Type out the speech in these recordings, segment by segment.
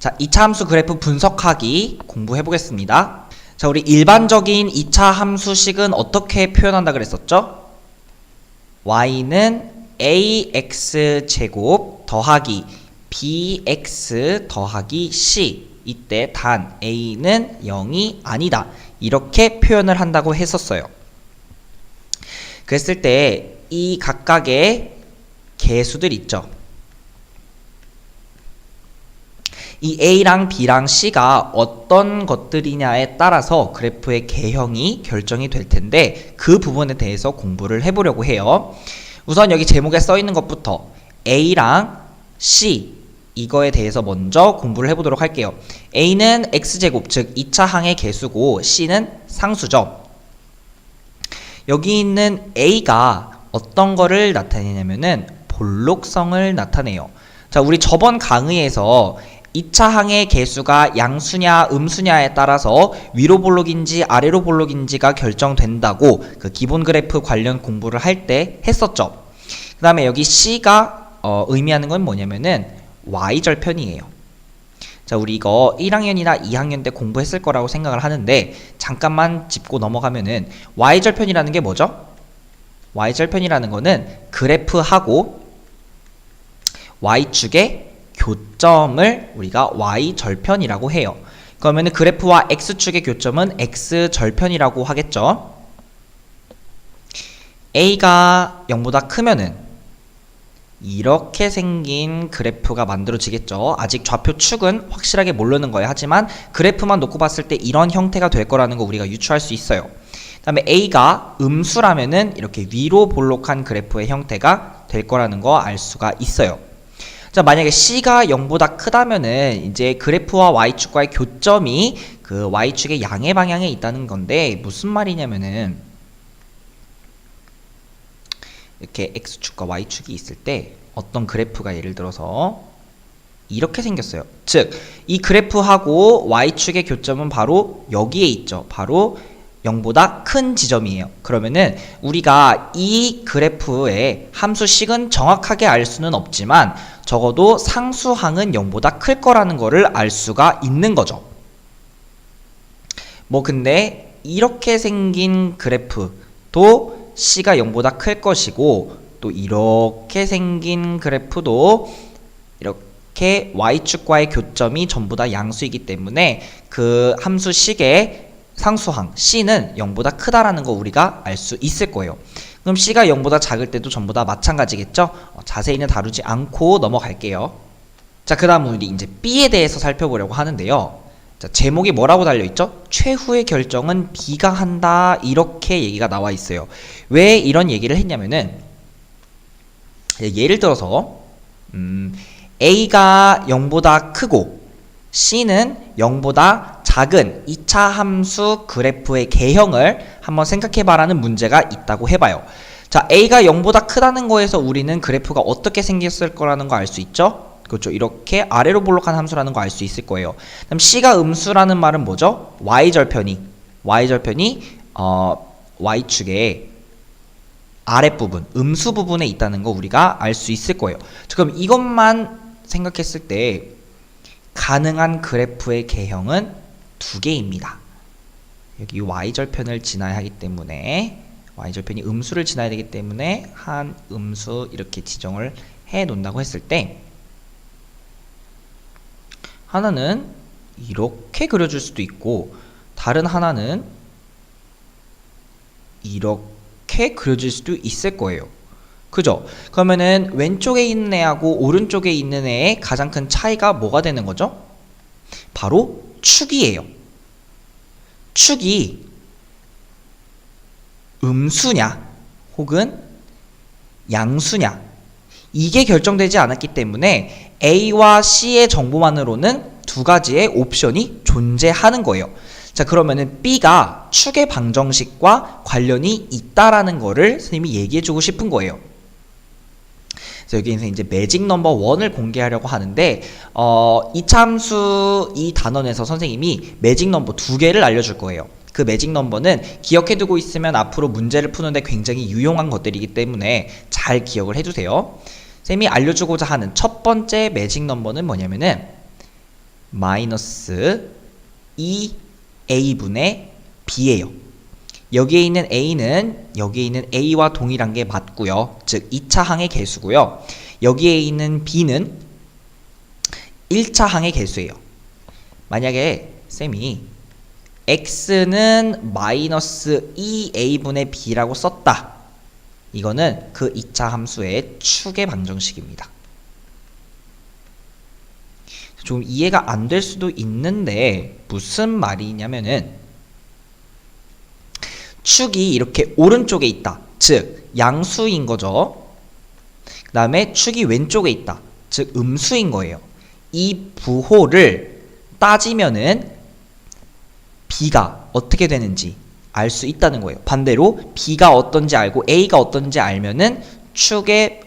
자, 2차 함수 그래프 분석하기 공부해 보겠습니다. 자, 우리 일반적인 2차 함수식은 어떻게 표현한다 그랬었죠? y는 ax제곱 더하기 bx 더하기 c, 이때 단 a는 0이 아니다, 이렇게 표현을 한다고 했었어요. 그랬을 때 이 각각의 개수들 있죠. 이 A랑 B랑 C가 어떤 것들이냐에 따라서 그래프의 개형이 결정이 될 텐데, 그 부분에 대해서 공부를 해보려고 해요. 우선 여기 제목에 써 있는 것부터 A랑 C, 이거에 대해서 먼저 공부를 해보도록 할게요. A는 X제곱, 즉 2차 항의 개수고 C는 상수죠. 여기 있는 A가 어떤 거를 나타내냐면은 볼록성을 나타내요. 자, 우리 저번 강의에서 2차 항의 개수가 양수냐 음수냐에 따라서 위로 볼록인지 아래로 볼록인지가 결정된다고 그 기본 그래프 관련 공부를 할 때 했었죠. 그 다음에 여기 C가 의미하는 건 뭐냐면은 Y절편이에요. 자, 우리 이거 1학년이나 2학년 때 공부했을 거라고 생각을 하는데, 잠깐만 짚고 넘어가면은 Y절편이라는 게 뭐죠? Y절편이라는 거는 그래프하고 Y축의 교점을 우리가 Y절편이라고 해요. 그러면 그래프와 X축의 교점은 X절편이라고 하겠죠. A가 0보다 크면은 이렇게 생긴 그래프가 만들어지겠죠. 아직 좌표 축은 확실하게 모르는 거예요. 하지만 그래프만 놓고 봤을 때 이런 형태가 될 거라는 거 우리가 유추할 수 있어요. 그 다음에 A가 음수라면은 이렇게 위로 볼록한 그래프의 형태가 될 거라는 거 알 수가 있어요. 자, 만약에 C가 0보다 크다면은 이제 그래프와 Y축과의 교점이 그 Y축의 양의 방향에 있다는 건데, 무슨 말이냐면은 이렇게 X축과 Y축이 있을 때 어떤 그래프가 예를 들어서 이렇게 생겼어요. 즉, 이 그래프하고 Y축의 교점은 바로 여기에 있죠. 바로 0보다 큰 지점이에요. 그러면은 우리가 이 그래프의 함수식은 정확하게 알 수는 없지만 적어도 상수항은 0보다 클 거라는 거를 알 수가 있는 거죠. 뭐 근데 이렇게 생긴 그래프도 C가 0보다 클 것이고, 또 이렇게 생긴 그래프도 이렇게 Y축과의 교점이 전부 다 양수이기 때문에 그 함수식의 상수항 C는 0보다 크다라는 거 우리가 알 수 있을 거예요. 그럼 C가 0보다 작을 때도 전부 다 마찬가지겠죠? 자세히는 다루지 않고 넘어갈게요. 자, 그 다음 우리 이제 B에 대해서 살펴보려고 하는데요. 자, 제목이 뭐라고 달려있죠? 최후의 결정은 B가 한다, 이렇게 얘기가 나와 있어요. 왜 이런 얘기를 했냐면은, 예를 들어서 A가 0보다 크고 C는 0보다 작은 2차 함수 그래프의 개형을 한번 생각해봐라는 문제가 있다고 해봐요. 자, A가 0보다 크다는 거에서 우리는 그래프가 어떻게 생겼을 거라는 거 알 수 있죠? 그렇죠. 이렇게 아래로 볼록한 함수라는 거 알 수 있을 거예요. 그럼 C가 음수라는 말은 뭐죠? Y절편이 Y축의 아랫부분, 음수 부분에 있다는 거 우리가 알 수 있을 거예요. 그럼 이것만 생각했을 때 가능한 그래프의 개형은 두 개입니다. 여기 Y절편을 지나야 하기 때문에, Y절편이 음수를 지나야 되기 때문에 한 음수 이렇게 지정을 해 놓는다고 했을 때, 하나는 이렇게 그려줄 수도 있고 다른 하나는 이렇게 그려질 수도 있을 거예요. 그죠? 그러면은 왼쪽에 있는 애하고 오른쪽에 있는 애의 가장 큰 차이가 뭐가 되는 거죠? 바로 축이에요. 축이 음수냐 혹은 양수냐, 이게 결정되지 않았기 때문에 A와 C의 정보만으로는 두 가지의 옵션이 존재하는 거예요. 자, 그러면은 B가 축의 방정식과 관련이 있다라는 거를 선생님이 얘기해주고 싶은 거예요. 그래서 여기에서 이제 매직 넘버 1을 공개하려고 하는데, 이참수 이 단원에서 선생님이 매직 넘버 2개를 알려줄 거예요. 그 매직 넘버는 기억해두고 있으면 앞으로 문제를 푸는데 굉장히 유용한 것들이기 때문에 잘 기억을 해주세요. 쌤이 알려주고자 하는 첫 번째 매직 넘버는 뭐냐면은 마이너스 2a분의 b예요. 여기에 있는 a는 여기에 있는 a와 동일한 게 맞고요. 즉 2차 항의 개수고요. 여기에 있는 b는 1차 항의 개수예요. 만약에 쌤이 x는 마이너스 2a분의 b라고 썼다. 이거는 그 2차 함수의 축의 방정식입니다. 좀 이해가 안 될 수도 있는데 무슨 말이냐면은 축이 이렇게 오른쪽에 있다. 즉 양수인 거죠. 그 다음에 축이 왼쪽에 있다. 즉 음수인 거예요. 이 부호를 따지면은 b가 어떻게 되는지 알 수 있다는 거예요. 반대로 b가 어떤지 알고 a가 어떤지 알면은 축의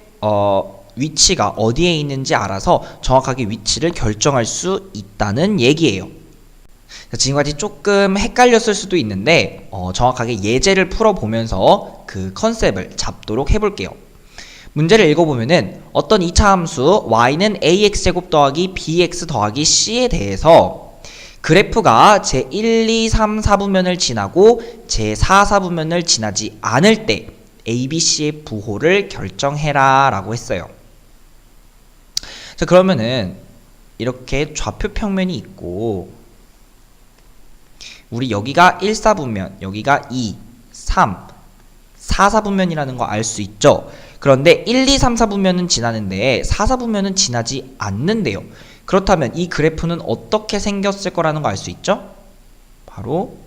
위치가 어디에 있는지 알아서 정확하게 위치를 결정할 수 있다는 얘기예요. 지금까지 조금 헷갈렸을 수도 있는데 정확하게 예제를 풀어보면서 그 컨셉을 잡도록 해볼게요. 문제를 읽어보면은 어떤 2차 함수 y는 ax제곱 더하기 bx 더하기 c에 대해서 그래프가 제1, 2, 3, 4부면을 지나고 제4, 4부면을 지나지 않을 때 ABC의 부호를 결정해라 라고 했어요. 자, 그러면은 이렇게 좌표 평면이 있고 우리 여기가 1, 4부면, 여기가 2, 3, 4, 4부면이라는 거 알 수 있죠? 그런데 1, 2, 3, 4부면은 지나는데 4, 4부면은 지나지 않는데요. 그렇다면 이 그래프는 어떻게 생겼을 거라는 거 알 수 있죠? 바로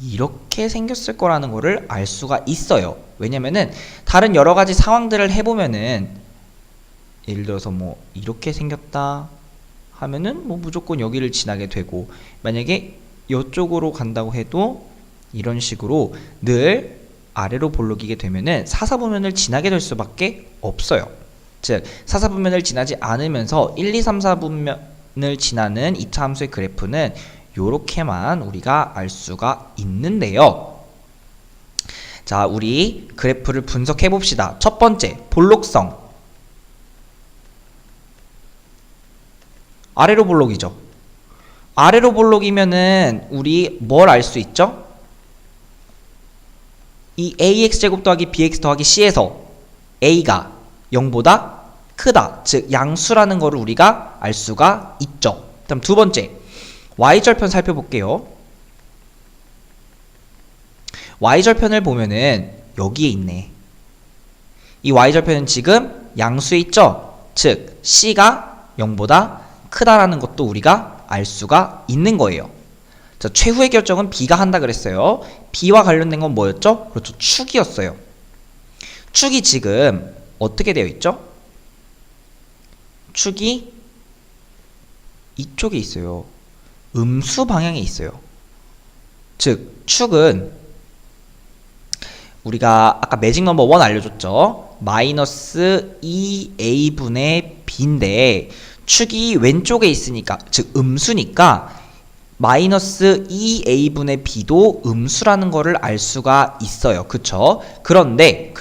이렇게 생겼을 거라는 거를 알 수가 있어요. 왜냐면은 다른 여러 가지 상황들을 해보면은 예를 들어서 뭐 이렇게 생겼다 하면은 뭐 무조건 여기를 지나게 되고 만약에 이쪽으로 간다고 해도 이런 식으로 늘 아래로 볼록이게 되면은 사사부면을 지나게 될 수밖에 없어요. 즉 사사부면을 지나지 않으면서 1, 2, 3, 4부면을 지나는 2차 함수의 그래프는 요렇게만 우리가 알 수가 있는데요. 자, 우리 그래프를 분석해 봅시다. 첫 번째, 볼록성. 아래로 볼록이죠. 아래로 볼록이면은 우리 뭘 알 수 있죠? 이 ax제곱 더하기 bx 더하기 c에서 a가 0보다 크다. 즉 양수라는 거를 우리가 알 수가 있죠. 다음 두 번째, y절편 살펴볼게요. y절편을 보면은 여기에 있네. 이 y절편은 지금 양수에 있죠? 즉 c가 0보다 크다라는 것도 우리가 알 수가 있는 거예요. 자, 최후의 결정은 b가 한다 그랬어요. b와 관련된 건 뭐였죠? 그렇죠, 축이었어요. 축이 지금 어떻게 되어 있죠? 축이 이쪽에 있어요. 음수 방향에 있어요. 즉 축은 우리가 아까 매직 넘버 1 알려줬죠? 마이너스 2a분의 b인데 축이 왼쪽에 있으니까 즉 음수니까 마이너스 2a분의 b도 음수라는 거를 알 수가 있어요. 그쵸? 그런데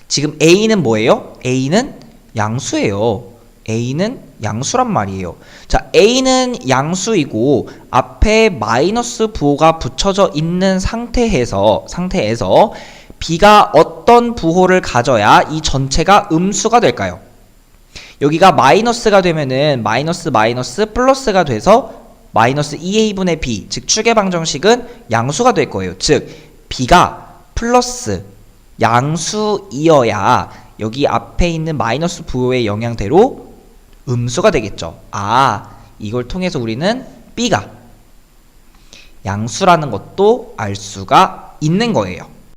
지금 a는 뭐예요? a는 양수예요. a는 양수란 말이에요. 자, a는 양수이고 앞에 마이너스 부호가 붙여져 있는 상태에서 b가 어떤 부호를 가져야 이 전체가 음수가 될까요? 여기가 마이너스가 되면은 마이너스 플러스가 돼서 마이너스 2a분의 b, 즉 축의 방정식은 양수가 될 거예요. 즉 b가 플러스 양수이어야 여기 앞에 있는 마이너스 부호의 영향대로 음수가 되겠죠. 아, 이걸 통해서 우리는 b가 양수라는 것도 알 수가 있는 거예요.